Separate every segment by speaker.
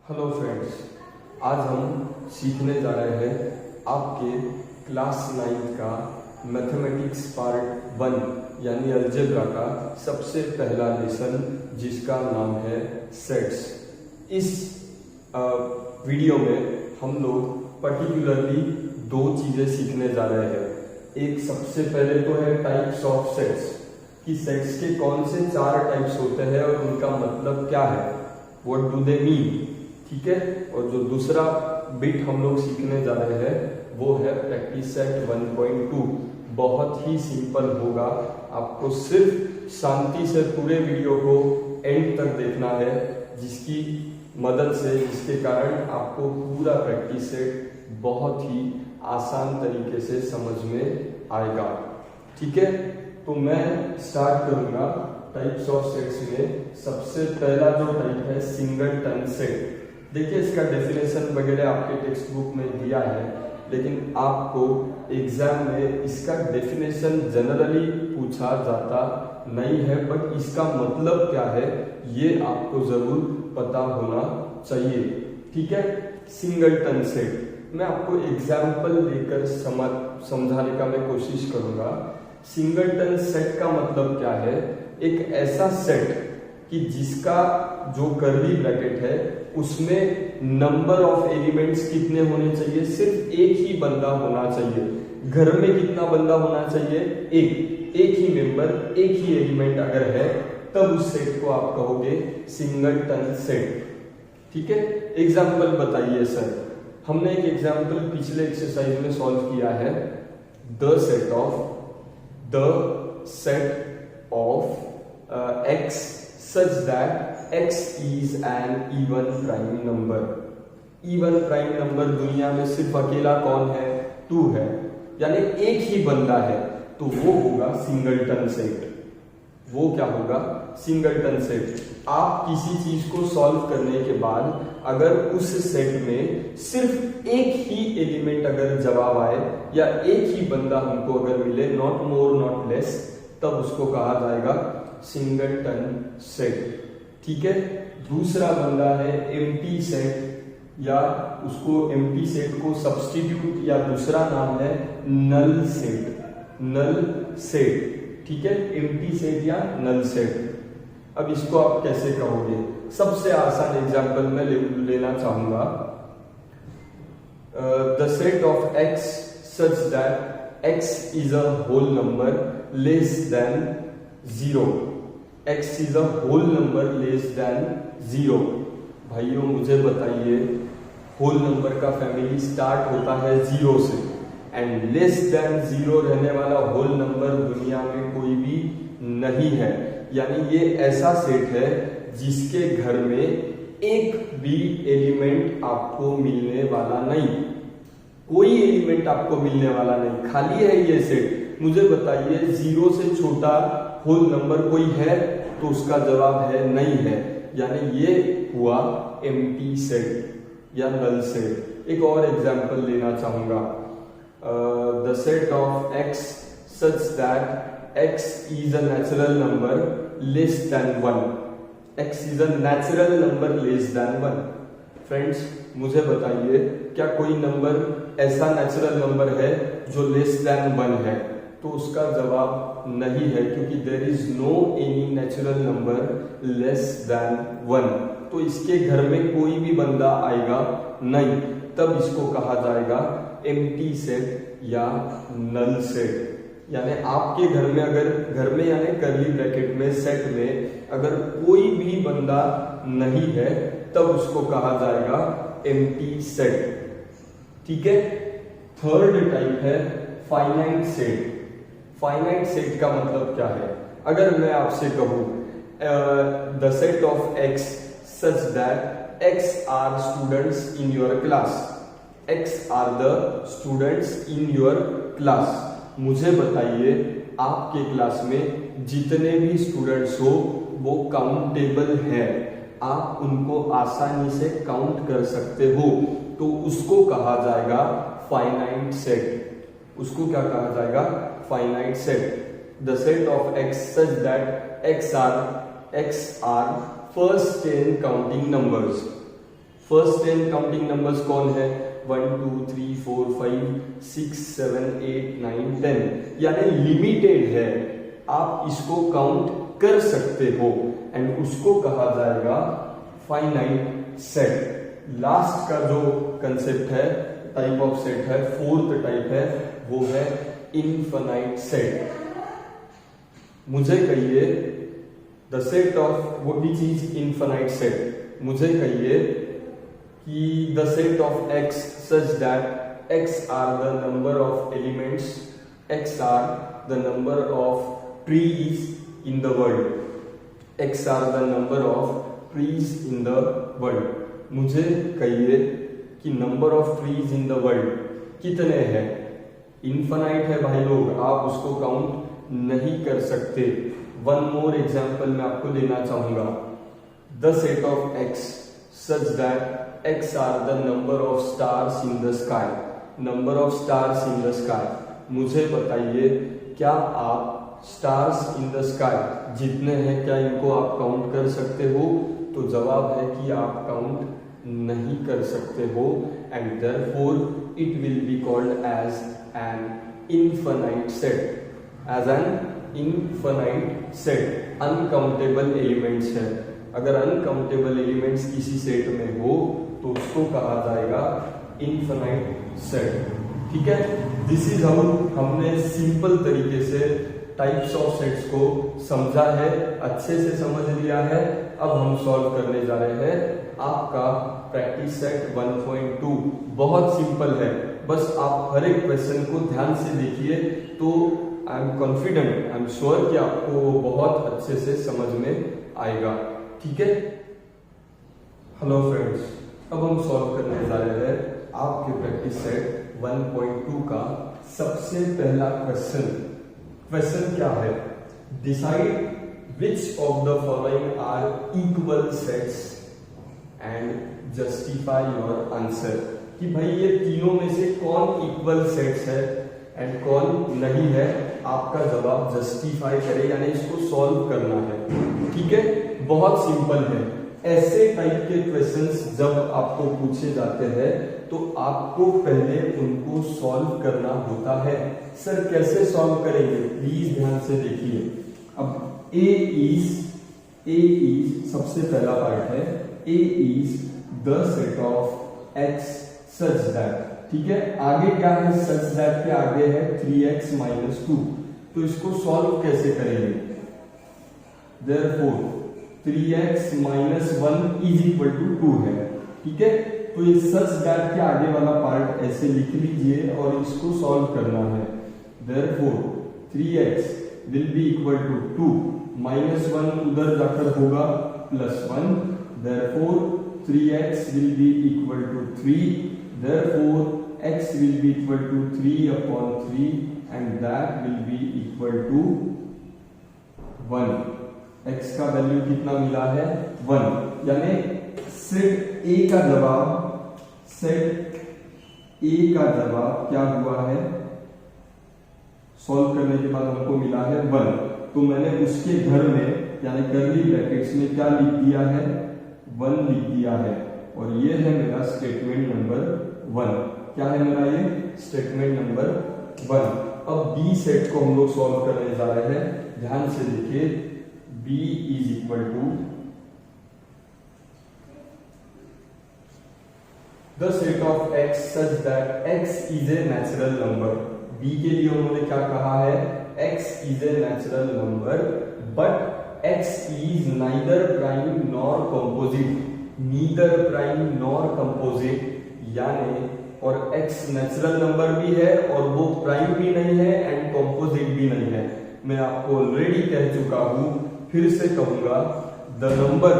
Speaker 1: Hello friends, आज हम सीखने जा रहे हैं आपके क्लास 9 का मैथमेटिक्स पार्ट 1 यानी अलजेब्रा का सबसे पहला लेसन जिसका नाम है सेट्स। इस वीडियो में हम लोग पर्टिकुलरली दो चीजें सीखने जा रहे हैं। एक सबसे पहले तो है टाइप्स ऑफ सेट्स, कि सेट्स के कौन से 4 टाइप्स होते हैं और उनका मतलब क्या है, व्हाट डू दे मीन, ठीक है। और जो दूसरा बिट हम लोग सीखने जा रहे हैं वो है प्रैक्टिस सेट 1.2। बहुत ही सिंपल होगा, आपको सिर्फ शांति से पूरे वीडियो को एंड तक देखना है, जिसकी मदद से, जिसके कारण आपको पूरा प्रैक्टिस सेट बहुत ही आसान तरीके से समझ में आएगा, ठीक है। तो मैं स्टार्ट करूंगा टाइप्स ऑफ सेट्स में। सबसे पहला जो टाइप है सिंगलटन सेट। देखिए, इसका डेफिनेशन वगैरह आपके टेक्स्ट बुक में दिया है, लेकिन आपको एग्जाम में इसका डेफिनेशन जनरली पूछा जाता नहीं है, बट इसका मतलब क्या है ये आपको जरूर पता होना चाहिए, ठीक है। सिंगलटन सेट मैं आपको एग्जाम्पल देकर समझाने का मैं कोशिश करूंगा। सिंगलटन सेट का मतलब क्या है? एक ऐसा सेट कि जिसका जो कर्ली ब्रैकेट है उसमें नंबर ऑफ एलिमेंट्स कितने होने चाहिए, सिर्फ एक ही बंदा होना चाहिए। घर में कितना बंदा होना चाहिए? एक ही मेंबर, एक ही एलिमेंट अगर है तब उस सेट को आप कहोगे सिंगलटन सेट, ठीक है। एग्जाम्पल बताइए सर। हमने एक एग्जाम्पल पिछले एक्सरसाइज में सॉल्व किया है। The set of x such that x is an even prime number। even prime number दुनिया में सिर्फ अकेला कौन है? 2 है, यानी एक ही बंदा है, तो वो होगा सिंगलटन सेट। वो क्या होगा? Singleton set. आप किसी चीज को सॉल्व करने के बाद अगर उस सेट में सिर्फ एक ही एलिमेंट अगर जवाब आए या एक ही बंदा हमको अगर मिले, नॉट मोर नॉट लेस, तब उसको कहा जाएगा सिंगलटन सेट, ठीक है। दूसरा बंदा है एम्प्टी सेट, या उसको एम्प्टी सेट को सब्स्टिट्यूट या दूसरा नाम है नल सेट, ठीक है। एम्प्टी सेट या नल सेट। अब इसको आप कैसे कहोगे? सबसे आसान एग्जांपल मैं लेना चाहूंगा। The set of x such that x is a whole number less than 0। x is a whole number less than 0। भाइयों मुझे बताइए, होल नंबर का फैमिली स्टार्ट होता है 0 से, एंड लेस देन 0 रहने वाला होल नंबर दुनिया में कोई भी नहीं है। यानी ये ऐसा सेट है जिसके घर में एक भी एलिमेंट आपको मिलने वाला नहीं, कोई एलिमेंट आपको मिलने वाला नहीं, खाली है ये सेट। मुझे बताइए 0 से छोटा होल नंबर कोई है? तो उसका जवाब है नहीं है, यानी ये हुआ एम्प्टी सेट या नल सेट। एक और एग्जांपल लेना चाहूंगा। The set of x such that x is a natural number less than 1। X is a natural number less than 1। Friends मुझे बताइए, क्या कोई नंबर ऐसा नेचुरल नंबर है जो लेस देन 1 है? तो उसका जवाब नहीं है, क्योंकि there is no any natural number less than 1। तो इसके घर में कोई भी बंदा आएगा नहीं, तब इसको कहा जाएगा एम्प्टी सेट या नल सेट। यानी आपके घर में अगर यानी कर्ली ब्रैकेट में सेट में अगर कोई भी बंदा नहीं है, तब उसको कहा जाएगा एम्प्टी सेट, ठीक है। थर्ड टाइप है फाइनाइट सेट। फाइनाइट सेट का मतलब क्या है? अगर मैं आपसे कहूं the set of x such that x are students in your class, x are the students in your class. मुझे बताइए आपके क्लास में जितने भी स्टूडेंट्स हो वो काउंटेबल है, आप उनको आसानी से काउंट कर सकते हो, तो उसको कहा जाएगा फाइनाइट सेट। उसको क्या कहा जाएगा? Finite set. The set of x such that x are first 10 counting numbers. First 10 counting numbers कौन है? 1 2 3 4 5 6 7 8 9 10, यानी लिमिटेड है, आप इसको काउंट कर सकते हो एंड उसको कहा जाएगा फाइनाइट सेट। लास्ट का जो कंसेप्ट है, टाइप ऑफ सेट है, फोर्थ टाइप है, वो है इनफाइनाइट सेट। मुझे कहिए the set of which is infinite set, मुझे कहिए कि the set of x such that x are the number of elements, x are the number of trees in the world, x are the number of trees in the world। मुझे कहिए कि number of trees in the world कितने हैं? Infinite है भाई लोग, आप उसको काउंट नहीं कर सकते। वन मोर एग्जाम्पल मैं आपको देना चाहूंगा। The set of x such that x are the number of stars in the sky, number of stars in the sky। मुझे बताइए क्या आप stars in the sky जितने हैं, क्या इनको आप काउंट कर सकते हो? तो जवाब है कि आप काउंट नहीं कर सकते हो and therefore it will be called as an infinite set, as an infinite set। Uncountable elements है, अगर अनकाउंटेबल एलिमेंट्स किसी सेट में हो तो उसको कहा जाएगा इनफाइनाइट सेट। ठीक है, दिस इज हाउ हमने सिंपल तरीके से टाइप्स ऑफ सेट्स को समझा है, अच्छे से समझ लिया है। अब हम सॉल्व करने जा रहे हैं आपका प्रैक्टिस सेट 1.2। बहुत सिंपल है, बस आप हर एक क्वेश्चन को ध्यान से देखिए तो I am confident, I am sure कि आपको बहुत अच्छे से समझ में आएगा। ठीक है, हेलो फ्रेंड्स, अब हम सॉल्व करने जा रहे हैं आपके प्रैक्टिस सेट 1.2 का सबसे पहला क्वेश्चन। क्वेश्चन क्या है? Decide which of the following are equal sets and justify your answer. कि भाई ये तीनों में से कौन इक्वल सेट्स है एंड कौन नहीं है, आपका जवाब जस्टिफाई करे, यानी इसको सॉल्व करना है। ठीक है, बहुत सिंपल है। ऐसे टाइप के क्वेश्चंस जब आपको पूछे जाते हैं तो आपको पहले उनको सॉल्व करना होता है। सर कैसे सॉल्व करेंगे, प्लीज ध्यान से देखिए। अब ए इज सबसे पहला पार्ट है, A is the set of x such that. ठीक है, आगे क्या है? सच दैट के आगे है 3x - 2, तो इसको सॉल्व कैसे करेंगे? Therefore 3x - 1 is equal to 2 है। ठीक है, तो ये सच दैट के आगे वाला पार्ट ऐसे लिख लीजिए और इसको सॉल्व करना है। Therefore 3x will be equal to 2 - 1 उधर जाकर होगा +1। Therefore 3x will be equal to 3। Therefore x will be equal to 3/3 and that will be equal to 1। x का वैल्यू कितना मिला है? 1। यानी सेट ए का जवाब क्या हुआ है? सॉल्व करने के बाद हमको मिला है 1, तो मैंने उसके घर में यानी कर्ली ब्रैकेट्स में क्या लिख दिया है? 1 लिख दिया है। और ये है मेरा स्टेटमेंट नंबर 1। क्या है मेरा ये? Statement number 1। अब बी सेट को हम लोग सॉल्व करने जा रहे हैं, ध्यान से देखिए। b is equal to the set of x such that x is a natural number। b के लिए उन्होंने क्या कहा है? x is a natural number but x is neither prime nor composite, neither prime nor composite, यानी और x natural number भी है और वो प्राइम भी नहीं है एंड कॉम्पोजिट भी नहीं है। मैं आपको ऑलरेडी कह चुका हूं, फिर से कहूंगा, the number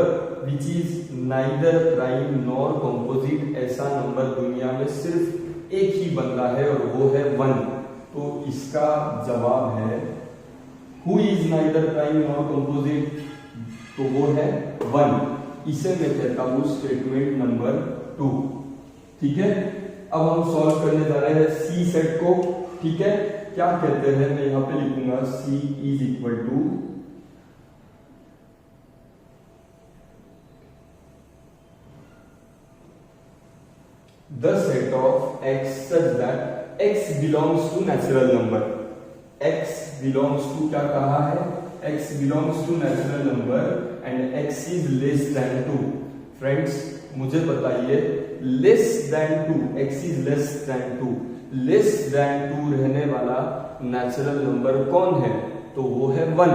Speaker 1: which is neither prime nor composite, ऐसा नंबर दुनिया में सिर्फ एक ही बनता है और वो है 1। तो इसका जवाब है who is neither prime nor composite, तो वो है 1। इसे मैं कहता हूं स्टेटमेंट नंबर 2। ठीक है, अब हम सॉल्व करने जा रहे हैं सी सेट को। ठीक है, क्या कहते हैं? मैं यहां पे लिखूंगा C is equal to the set of x such that x belongs to natural number. x belongs to क्या कहा है, x belongs to natural number and x is less than 2. Friends मुझे बताइए less than 2, x is less than 2, less than 2 रहने वाला natural number कौन है, तो वो है 1.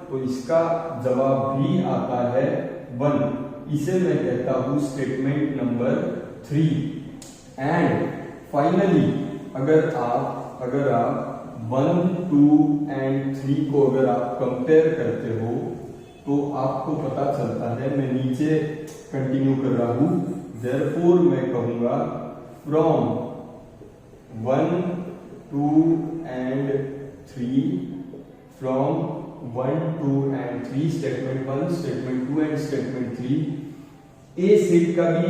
Speaker 1: तो इसका जवाब भी आता है 1. इसे मैं कहता हूं स्टेटमेंट नंबर 3. एंड फाइनली अगर आप 1, 2 एंड 3 को अगर आप कंपेयर करते हो तो आपको पता चलता है, मैं नीचे कंटिन्यू कर रहा हूं, देयरफॉर मैं कहूंगा from 1, 2 and 3, from 1, 2 and 3 statement 1, statement 2 and statement 3, A set का भी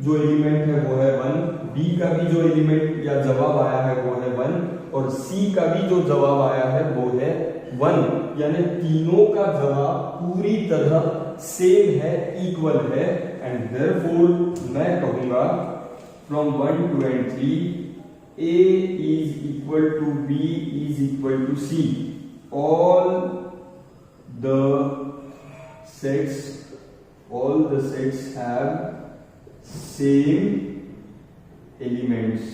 Speaker 1: जो एलिमेंट है वो है 1, बी का भी जो एलिमेंट या जवाब आया है वो है 1 और सी का भी जो जवाब आया है वो है 1. यानी तीनों का जवाब पूरी तरह सेम है, इक्वल है. एंड देयरफॉर मैं कहूंगा from 1, 2 and 3 A is equal to B is equal to C. All the sets have same elements.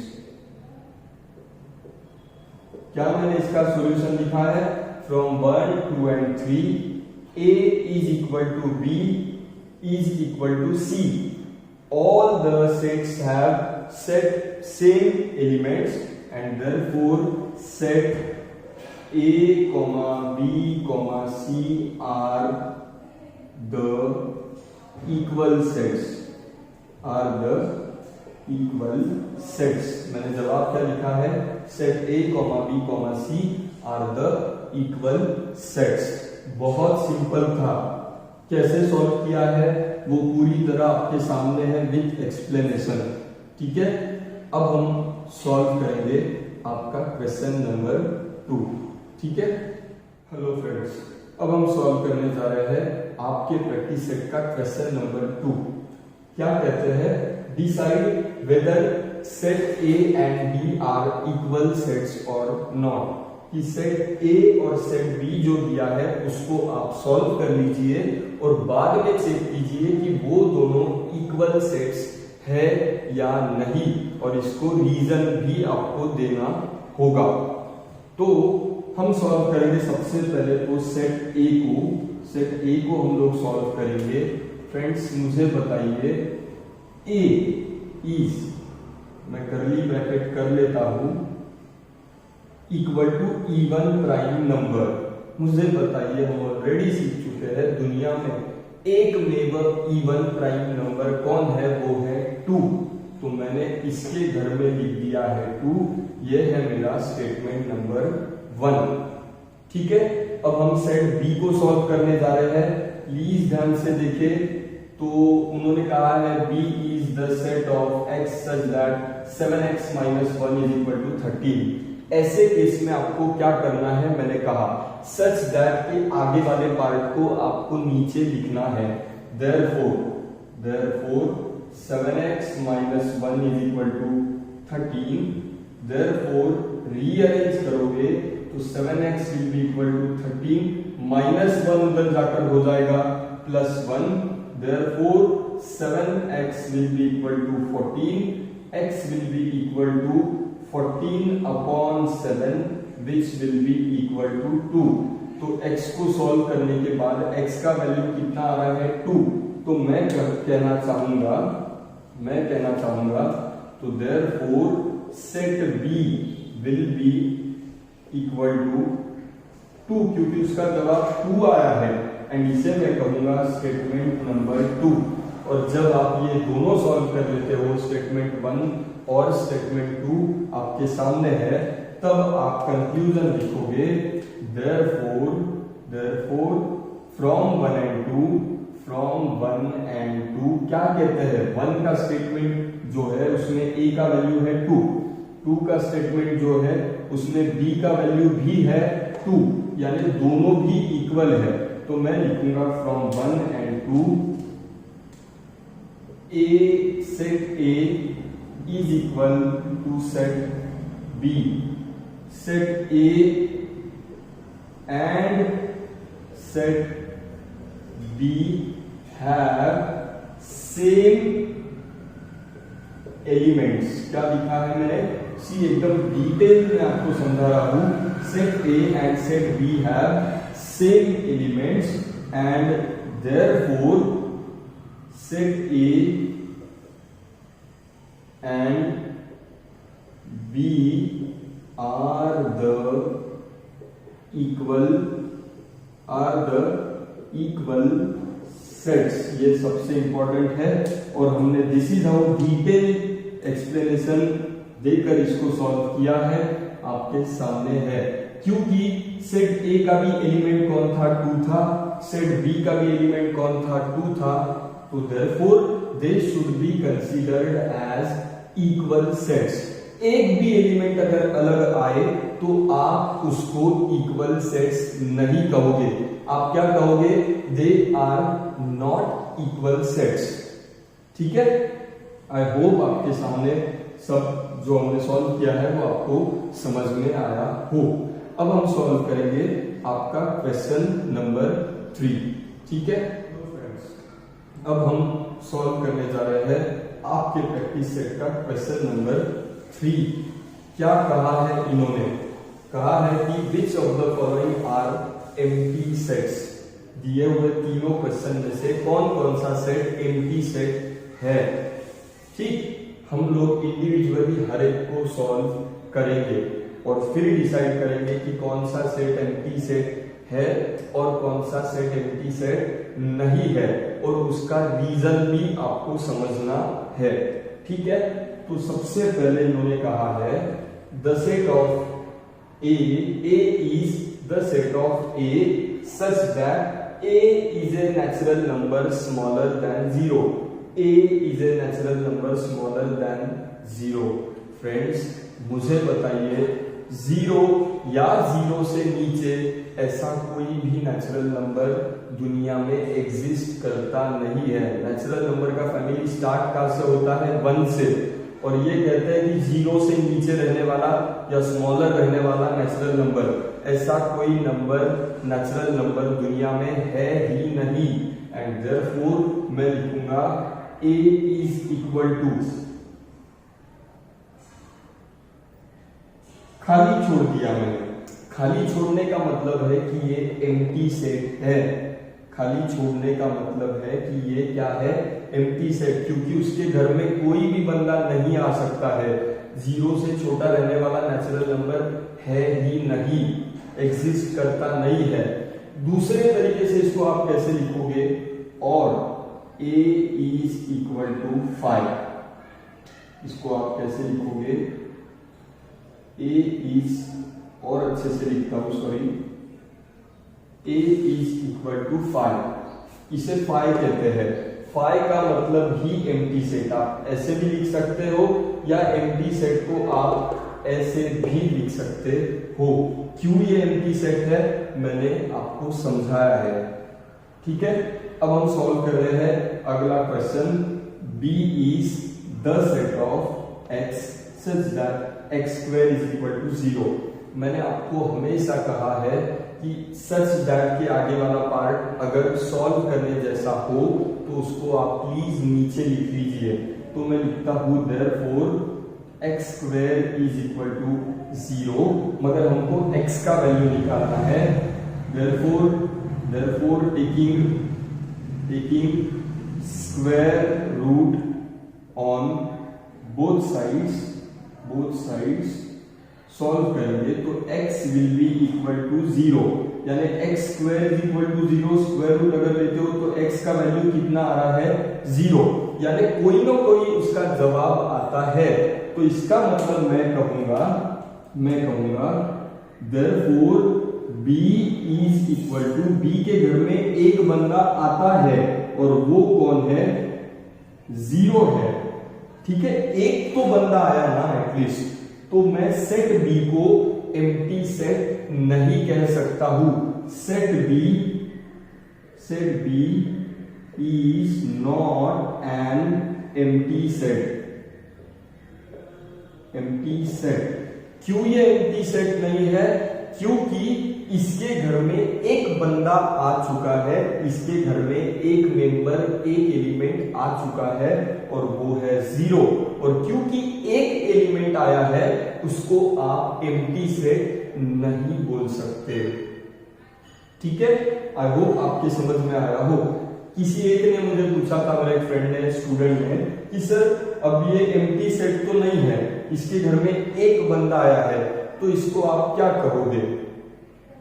Speaker 1: क्या मैंने इसका सॉल्यूशन लिखा है, from 1, 2 and 3 A is equal to B is equal to C. All the sets have same elements and therefore set A, B, C are the equal sets. मैंने जवाब क्या लिखा है, set A, B, C are the equal sets. बहुत simple था. कैसे solve किया है वो पूरी तरह आपके सामने है विथ एक्सप्लेनेशन. ठीक है, अब हम सॉल्व करेंगे आपका क्वेश्चन नंबर 2. ठीक है, हेलो फ्रेंड्स, अब हम सॉल्व करने जा रहे हैं आपके प्रैक्टिस सेट का क्वेश्चन नंबर 2. क्या कहते हैं, decide whether set A and B are equal sets और नॉट. कि सेट ए और सेट बी जो दिया है उसको आप सॉल्व कर लीजिए और बाद में चेक कीजिए कि वो दोनों इक्वल सेट्स है या नहीं, और इसको रीजन भी आपको देना होगा. तो हम सॉल्व करेंगे सबसे पहले तो सेट ए को हम लोग सॉल्व करेंगे. फ्रेंड्स मुझे बताइए ए इज, मैं करली ब्रैकेट कर लेता हूं, equal to even prime number. मुझे बताइए, हम ऑलरेडी सीख चुके हैं दुनिया में एकमेव इवन प्राइम नंबर कौन है, वो है 2. तो मैंने इसके घर में लिख दिया है 2. ये है मेरा स्टेटमेंट नंबर 1. ठीक है, अब हम सेट बी को सॉल्व करने जा रहे हैं. प्लीज ध्यान से देखें. तो उन्होंने कहा है B is the set of x such that 7x - 1 is equal to 13. ऐसे केस में आपको क्या करना है, मैंने कहा सच दैट के आगे वाले पार्ट को आपको नीचे लिखना है. therefore 7x - 1 is equal to 13. therefore rearrange करोगे तो 7x will be equal to 13 -1 उधर जाकर हो जाएगा +1. therefore 7x will be equal to 14. x will be equal to 14 upon 7 which will be equal to 2. तो x को सॉल्व करने के बाद x का वैल्यू कितना आ रहा है 2. तो मैं कहना चाहूंगा तो therefore set b will be equal to 2 क्योंकि उसका जवाब 2 आया है. एंड इसे मैं कहूंगा स्टेटमेंट नंबर 2. और जब आप ये दोनों सॉल्व कर लेते हो, स्टेटमेंट 1 और स्टेटमेंट 2 आपके सामने है, तब आप कंक्लूजन लिखोगे therefore from 1 and 2 क्या कहते हैं, 1 का स्टेटमेंट जो है उसमें a का वैल्यू है 2, 2 का स्टेटमेंट जो है उसमें b का वैल्यू भी है 2, यानी दोनों भी इक्वल है. तो मैं लिखूंगा from 1 and 2 a set a is equal to set B. Set A and set B have same elements. क्या लिखा है मैंने? सी एकदम डिटेल में आपको समझा रहा हूं. Set A and set B have same elements and therefore set A and B are the equal sets. ये सबसे इंपॉर्टेंट है और हमने this is how detail explanation देकर इसको सॉल्व किया है, आपके सामने है. क्योंकि सेट ए का भी एलिमेंट कौन था? 2 था. सेट बी का भी एलिमेंट कौन था? 2 था. तो therefore they should be considered as equal sets. एक भी एलिमेंट अगर अलग आए तो आप उसको इक्वल सेट्स नहीं कहोगे. आप क्या कहोगे? They are not equal sets. ठीक है. आई होप आपके सामने सब जो हमने सॉल्व किया है वो आपको समझ में आया हो. अब हम सॉल्व करेंगे आपका क्वेश्चन नंबर 3. ठीक है. अब हम सॉल्व करने जा रहे हैं आपके प्रैक्टिस सेट का क्वेश्चन नंबर 3. क्या कहा है इन्होंने? कहा है कि which of the following are empty sets. दिए हुए तीनों क्वेश्चन में से कौन कौन सा सेट एम्प्टी सेट है. ठीक. हम लोग इंडिविजुअली हर एक को सॉल्व करेंगे और फिर डिसाइड करेंगे कि कौन सा सेट एम्प्टी सेट है और कौन सा सेट एम्प्टी सेट नहीं है, और उसका रीजन भी आपको समझना है. ठीक है. तो सबसे पहले इन्होंने कहा है the set of A is the set of A such that A is a natural number smaller than 0. A is a natural number smaller than 0. Friends मुझे बताइए 0 या 0 से नीचे ऐसा कोई भी नेचुरल नंबर दुनिया में एग्जिस्ट करता नहीं है. नेचुरल नंबर का फैमिली स्टार्ट कहां से होता है? 1 से. और ये कहते हैं कि 0 से नीचे रहने वाला या स्मॉलर रहने वाला नेचुरल नंबर, ऐसा कोई नंबर नेचुरल नंबर दुनिया में है ही नहीं. एंड देयरफॉर मैं लिखूंगा A is equal to, खाली छोड़ दिया मैंने. खाली छोड़ने का मतलब है कि ये एम्प्टी सेट है. खाली छोड़ने का मतलब है कि ये क्या है? Empty set. क्योंकि उसके घर में कोई भी बंदा नहीं आ सकता है. 0 से छोटा रहने वाला नेचुरल नंबर है ही नहीं, एग्जिस्ट करता नहीं है. दूसरे तरीके से इसको आप कैसे लिखोगे? और A is equal to 5. इसको आप कैसे लिखोगे? A is, और अच्छे से लिखता हूं, sorry. A is equal to 5. इसे 5 कहते हैं. 5 का मतलब ही एम्प्टी सेट. आप ऐसे भी लिख सकते हो या एम्प्टी सेट को आप ऐसे भी लिख सकते हो. क्यों ये एम्प्टी सेट है मैंने आपको समझाया है. ठीक है. अब हम सॉल्व कर रहे हैं अगला question. B is the set of x such that x square is equal to 0. मैंने आपको हमेशा कहा है कि such that के आगे वाला पार्ट अगर सॉल्व करने जैसा हो तो उसको आप प्लीज नीचे लिख लीजिए. तो मैं लिखता हूं therefore x square is equal to 0. मगर हमको x का वैल्यू निकालना है. therefore taking square root on both sides solve करेंगे तो x will be equal to 0. यानी x square is equal to 0. Square root अगर लेते हो तो x का वैल्यू कितना आ रहा है? 0. यानी कोई ना कोई उसका जवाब आता है. तो इसका मतलब मैं कहूंगा therefore B is equal to, B के घर में एक बंदा आता है और वो कौन है? 0 है. ठीक है. एक तो बंदा आया ना एटलीस्ट. तो मैं सेट B को एम्प्टी सेट नहीं कह सकता हूं. Set B is not an empty set. Empty set. क्यों ये एम्प्टी सेट नहीं है? क्योंकि इसके घर में एक बंदा आ चुका है, इसके घर में एक मेंबर, एक एलिमेंट आ चुका है और वो है 0। और क्योंकि एक एलिमेंट आया है उसको आप एम्प्टी सेट नहीं बोल सकते। ठीक है, आई होप आपके समझ में आया हो। किसी एक ने मुझे पूछा था, मेरा एक फ्रेंड ने, स्टूडेंट ने, कि सर अब ये एम्प्टी सेट तो नहीं है, इसके घर में एक बंदा आया है, तो इसको आप क्या कहोगे?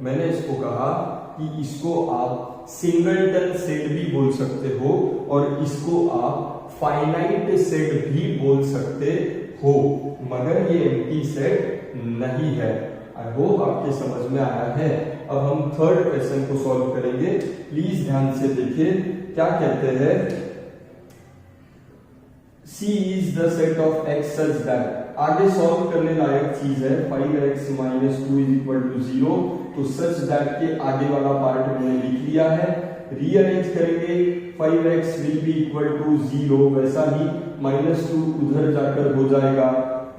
Speaker 1: मैंने इसको कहा कि इसको आप सिंगलटन सेट भी बोल सकते हो और इसको आप फाइनाइट सेट भी बोल सकते हो, मगर ये एम्प्टी सेट नहीं है। आई होप आपके समझ में आया है। अब हम थर्ड क्वेश्चन को सॉल्व करेंगे। प्लीज ध्यान से देखिए क्या कहते हैं। C is the set of x such that, आगे सॉल्व करने लायक चीज है। 5x minus 2 is equal to 0, तो such that के आगे वाला पार्ट मैंने लिख लिया है। रीअरेंज करेंगे, 5x will be equal to 0, वैसा ही -2 उधर जाकर हो जाएगा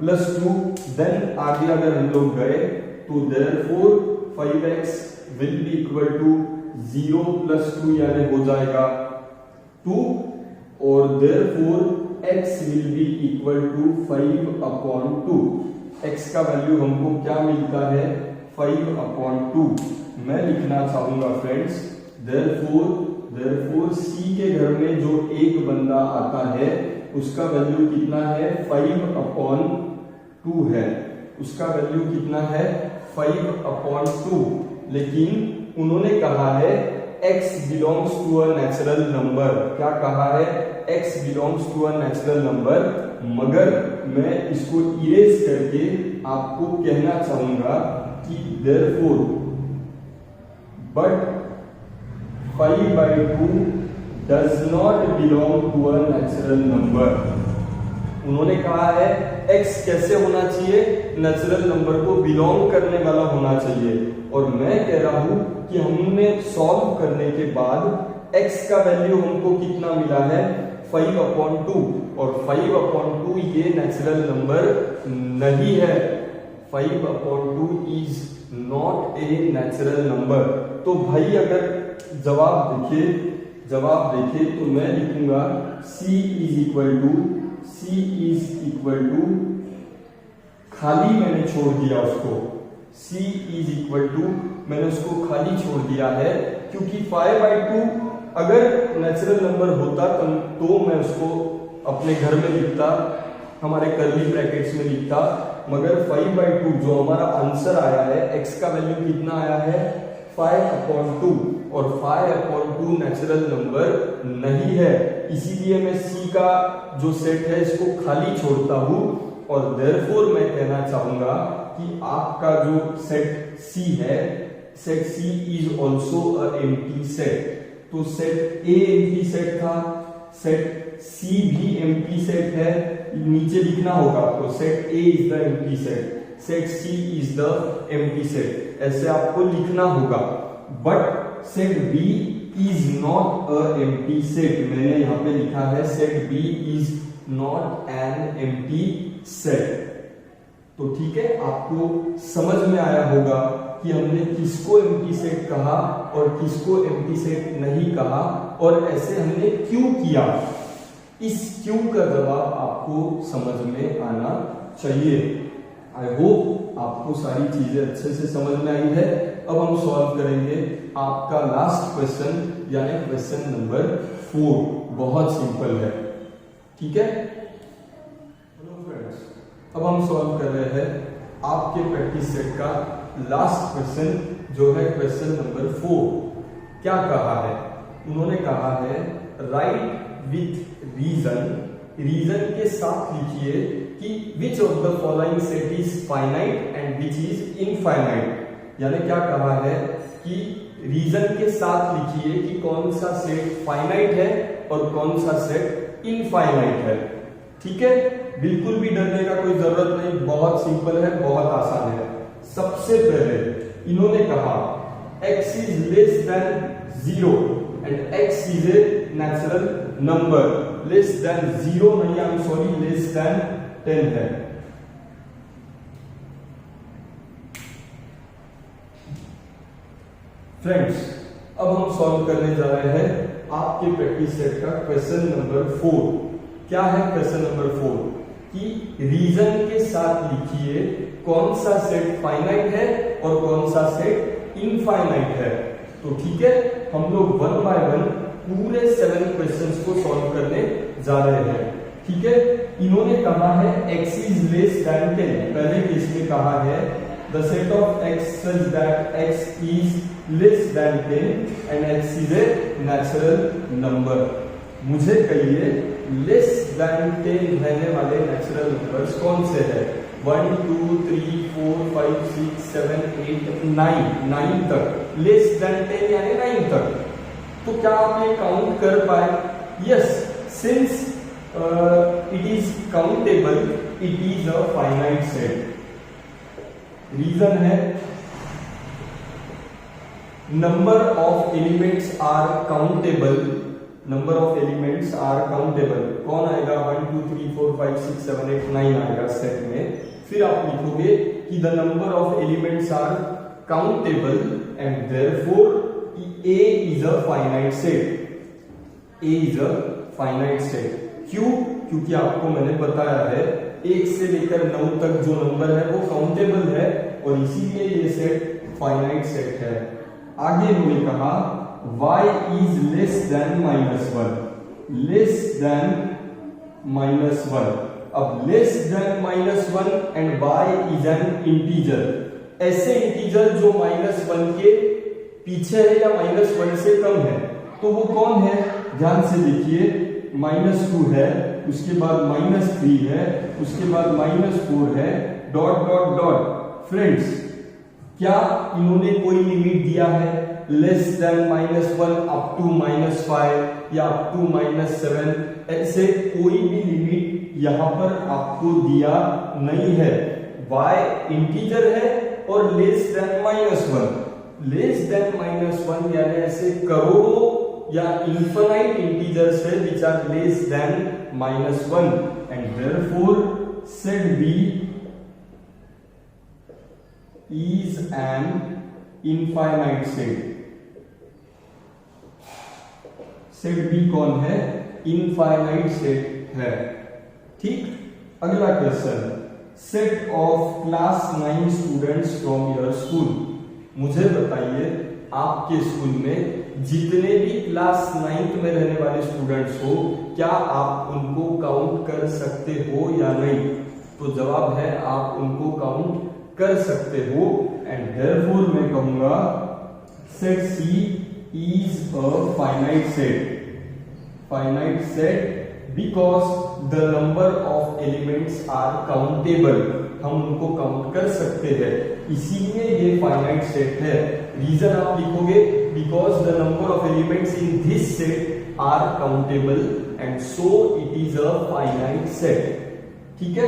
Speaker 1: +2। देन आगे अगर हम लोग गए तो therefore 5x will be equal to 0 + 2 यानी हो जाएगा 2, और therefore x will be equal to 5/2। x का वैल्यू हमको क्या मिलता है? 5/2। मैं लिखना चाहूंगा फ्रेंड्स, therefore c के घर में जो एक बंदा आता है उसका वैल्यू कितना है? 5/2 है। उसका वैल्यू कितना है? 5/2। लेकिन उन्होंने कहा है x belongs to a natural number। क्या कहा है? x belongs to a natural number। मगर मैं इसको इरेज करके आपको कहना चाहूंगा कि therefore but 5/2 does not belong to a natural number। उन्होंने कहा है x कैसे होना चाहिए? नेचुरल नंबर को बिलोंग करने वाला होना चाहिए। और मैं कह रहा हूं कि हमने सॉल्व करने के बाद x का वैल्यू हमको कितना मिला है? 5/2, और 5/2 ये नेचुरल नंबर नहीं है। 5/2 is not a natural number. तो भाई अगर जवाब देखे तो मैं लिखूंगा c इज इक्वल टू खाली मैंने छोड़ दिया उसको, c इज इक्वल टू मैंने उसको खाली छोड़ दिया है, क्योंकि 5/2 अगर नेचुरल नंबर होता तो मैं उसको अपने घर में लिखता, हमारे कर्ली ब्रैकेट्स में लिखता। मगर 5/2 जो हमारा आंसर आया है, x का वैल्यू कितना आया है? 5/2, और 5/2 नेचुरल नंबर नहीं है। इसीलिए मैं c का जो सेट है इसको खाली छोड़ता हूं, और therefore मैं कहना चाहूंगा कि आपका जो सेट c है, set c is also a empty set. तो सेट a एम्प्टी सेट था, सेट c भी एम्प्टी सेट है, नीचे लिखना होगा। तो set a is the empty set, set c is the empty set, ऐसे आपको लिखना होगा। But set b is not a empty set, मैंने यहाँ पे लिखा है set b is not an empty set. तो ठीक है, आपको समझ में आया होगा कि हमने किसको एम्प्टी सेट कहा और किसको एम्प्टी सेट नहीं कहा, और ऐसे हमने क्यों किया। इस क्यों का जवाब आपको समझ में आना चाहिए। आई होप आपको सारी चीजें अच्छे से समझ में आई है। अब हम सॉल्व करेंगे आपका लास्ट क्वेश्चन, यानी क्वेश्चन नंबर 4। बहुत सिंपल है, ठीक है। हेलो फ्रेंड्स, अब हम सॉल्व कर रहे हैं आपके प्रैक्टिस सेट का लास्ट क्वेश्चन, जो है क्वेश्चन नंबर 4। क्या कहा है? उन्होंने कहा है राइट विथ रीजन के साथ लिखिए कि which of the following set is finite and which is infinite. यानी क्या कहा है कि रीजन के साथ लिखिए कि कौन सा सेट फाइनाइट है और कौन सा सेट इनफाइनाइट है। ठीक है, बिल्कुल भी डरने का कोई जरूरत नहीं, बहुत सिंपल है, बहुत आसान है। सबसे पहले इन्होंने कहा x is less than 0 and x is a natural number. Less than 0 नहीं, I am sorry, less than 10 है। फ्रेंड्स, अब हम सॉल्व करने जा रहे हैं आपके प्रैक्टिस सेट का क्वेश्चन नंबर 4। क्या है क्वेश्चन नंबर 4 कि रीजन के साथ लिखिए कौन सा सेट फाइनाइट है और कौन सा सेट इनफाइनाइट है। तो ठीक है, हम लोग 1 बाय 1 पूरे 7 क्वेश्चंस को सॉल्व करने जा रहे हैं। ठीक है, इन्होंने कहा है x इज लेस देन 10। पहले केस में कहा है the set of x such that x is less than 10 and x is a natural number. मुझे कहिए लेस देन 10 रहने वाले नेचुरल नंबर्स कौन से हैं? 1 2 3 4 5 6 7 8 9 तक, लेस देन 10 यानी 9 तक। तो क्या आप ये काउंट कर पाए? Yes, since it is countable, it is a finite set. Reason है number of elements are countable. Number of elements are countable. कौन आएगा? 1 2 3 4 5 6 7 8 9 आएगा सेट में। फिर आप लिखोगे कि the number of elements are countable and therefore A is a finite set. A is a finite set. क्यों? क्योंकि आपको मैंने बताया है 1 से लेकर 9 तक जो नंबर है वो काउंटेबल है और इसीलिए ये सेट फाइनाइट सेट है। आगे उन्होंने कहा y is less than -1, less than -1। अब less than -1 and y is an integer. ऐसे इंटीजर जो -1 के पीछे है या -1 से कम है, तो वो कौन है? ध्यान से देखिए, -2 है, उसके बाद -3 है, उसके बाद -4 है, डॉट डॉट डॉट। फ्रेंड्स, क्या इन्होंने कोई लिमिट दिया है? लेस देन -1 अप टू -5 या अप टू -7, ऐसे कोई भी लिमिट यहां पर आपको दिया नहीं है। y इंटीजर है और लेस देन -1। लेस देन -1 यानी ऐसे करोड़ों या इन्फिनाइट इंटीजर्स है which are less than -1 and therefore set B is an infinite set. Set B कौन है? इनफाइनाइट सेट है। ठीक, अगला question, set of class 9 students from your school. मुझे बताइए आपके स्कूल में जितने भी क्लास 9th में रहने वाले स्टूडेंट्स हो, क्या आप उनको काउंट कर सकते हो या नहीं? तो जवाब है आप उनको काउंट कर सकते हो एंड देयरफॉर मैं कहूंगा set C is a finite set. Finite set because the number of elements are countable. हम उनको काउंट कर सकते हैं, इसीलिए ये फाइनाइट सेट है। रीजन आप लिखोगे because the number of elements in this set are countable and so it is a finite set. ठीक है,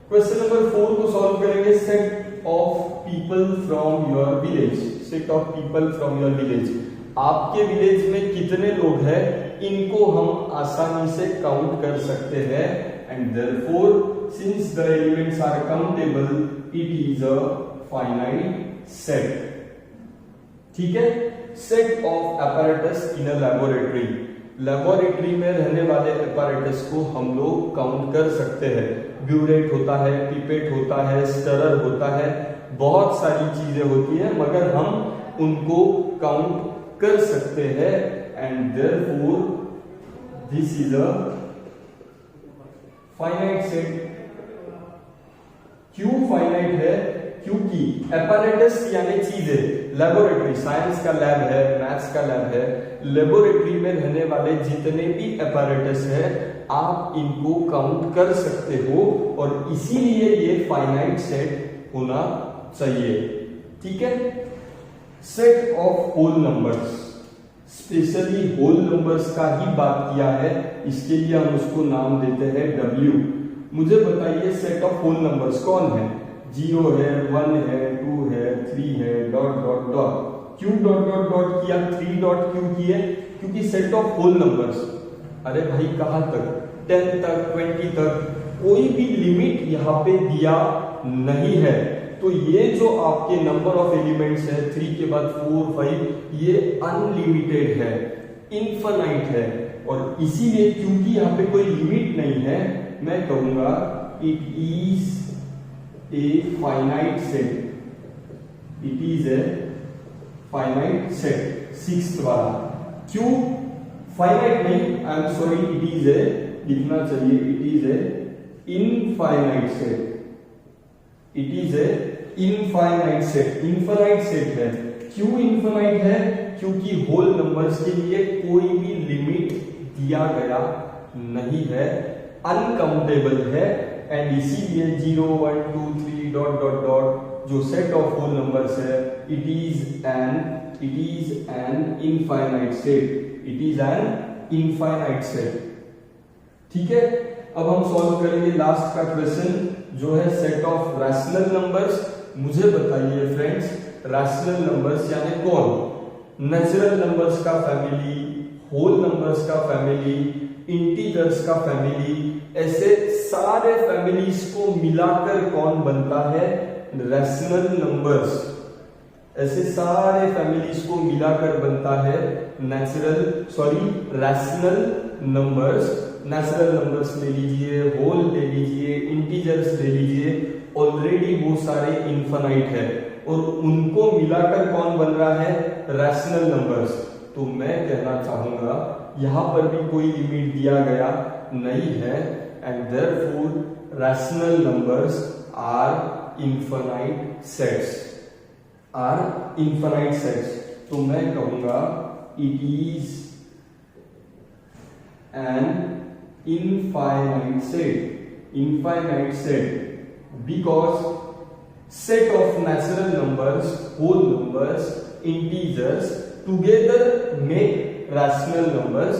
Speaker 1: क्वेश्चन नंबर 4 को सॉल्व करेंगे। Set of people from your village. Set of people from your village, आपके village में कितने लोग हैं, इनको हम आसानी से काउंट कर सकते हैं and therefore since the elements are countable it is a finite set. ठीक है, set of apparatus in a laboratory। Laboratory में रहने वाले apparatus को हम लोग काउंट कर सकते हैं। ब्यूरेट होता है, पिपेट होता है, स्टरर होता है, बहुत सारी चीजें होती है, मगर हम उनको काउंट कर सकते हैं and therefore this is a finite set. क्यों फाइनाइट है? क्योंकि apparatus यानी चीजें, लेबोरेटरी साइंस का लैब है, मैथ्स का लैब है, लेबोरेटरी में रहने वाले जितने भी apparatus है आप इनको काउंट कर सकते हो और इसीलिए ये फाइनाइट सेट होना चाहिए। ठीक है, set of whole numbers, specially whole numbers का ही बात किया है, इसके लिए हम उसको नाम देते हैं W। मुझे बताइए सेट ऑफ होल नंबर्स कौन है? 0 है, 1 है, 2 है, 3 है, डॉट डॉट डॉट। क्यों डॉट डॉट डॉट किया? 3 डॉट क्यों किए? क्योंकि सेट ऑफ होल नंबर्स, अरे भाई कहां तक? 10 तक, 20 तक, कोई भी लिमिट यहाँ पे दिया नहीं है। तो ये जो आपके नंबर ऑफ एलिमेंट्स है 3 के बाद 4 5 ये अनलिमिटेड है, इनफाइनाइट है, और इसीलिए क्योंकि यहाँ पे कोई लिमिट नहीं है मैं कहूंगा it is a finite set, it is a finite set. Sixth वाला क्यों फाइनाइट नहीं, I am sorry, it is a, लिखना चाहिए it is a infinite set, it is a infinite set. Infinite set है, क्यों इनफाइनाइट है, क्योंकि whole numbers के लिए कोई भी लिमिट दिया गया नहीं है, अनकाउंटेबल है, एंड इसीलिए 0 1 2 3 डॉट डॉट डॉट जो सेट ऑफ होल नंबर्स है it is an infinite set, it is an infinite set. ठीक है, अब हम सॉल्व करेंगे लास्ट का क्वेश्चन जो है सेट ऑफ रैशनल नंबर्स। मुझे बताइए फ्रेंड्स, रैशनल नंबर्स यानी कौन? नेचुरल नंबर्स का फैमिली, होल नंबर्स का फैमिली, इंटीजर्स का फैमिली, ऐसे सारे फैमिलीज को मिलाकर कौन बनता है? Rational numbers. ऐसे सारे फैमिलीज को मिलाकर बनता है रैशनल नंबर्स। नेचुरल नंबर्स ले लीजिए, होल ले लीजिए, इंटीजर्स ले लीजिए, ऑलरेडी वो सारे इनफाइनाइट है और उनको मिलाकर कौन बन रहा है? Rational numbers. तो मैं कहना चाहूंगा यहां पर भी कोई लिमिट दिया गया नहीं है, and therefore rational numbers are infinite sets, are infinite sets. तो मैं कहूंगा it is an infinite set because set of natural numbers, whole numbers, integers together make rational numbers,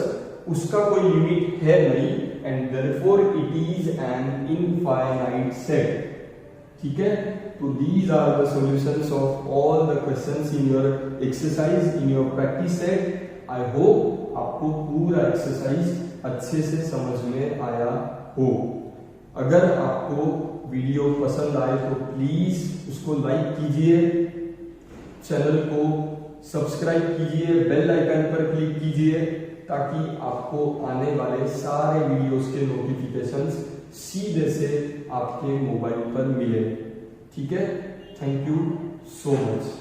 Speaker 1: उसका कोई लिमिट है नहीं, and therefore it is an infinite set। ठीक है, तो these are the solutions of all the questions in your exercise, in your practice set। I hope आपको पूरा exercise अच्छे से समझ में आया हो। अगर आपको वीडियो पसंद आए तो प्लीज उसको लाइक कीजिए, चैनल को सब्सक्राइब कीजिए, बेल आइकन पर क्लिक कीजिए ताकि आपको आने वाले सारे वीडियोस के नोटिफिकेशंस सीधे से आपके मोबाइल पर मिले। ठीक है, थैंक यू सो मच।